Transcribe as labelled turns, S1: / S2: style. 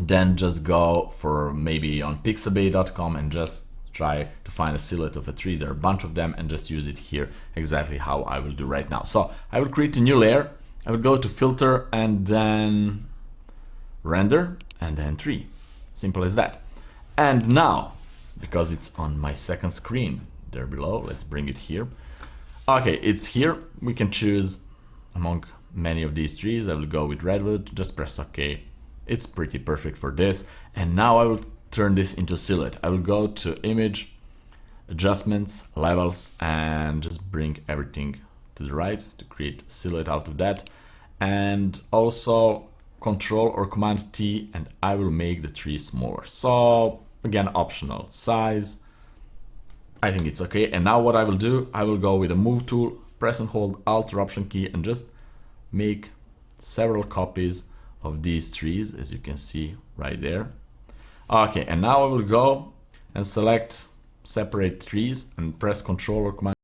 S1: then just go for maybe on pixabay.com and just try to find a silhouette of a tree. There are a bunch of them, and just use it here exactly how I will do right now. So I will create a new layer. I will go to filter and then render and then tree. Simple as that. And now, because it's on my second screen there below, let's bring it here. Okay, it's here. We can choose among many of these trees. I will go with redwood, just press OK. It's pretty perfect for this. And now I will turn this into silhouette. I will go to image, adjustments, levels, and just bring everything to the right to create silhouette out of that. And also Control or Command T, and I will make the tree smaller. So again, optional size. I think it's okay. And now what I will do, I will go with a move tool, press and hold Alt or Option key, and just make several copies of these trees, as you can see right there. Okay, and now I will go and select separate trees and press Control or Command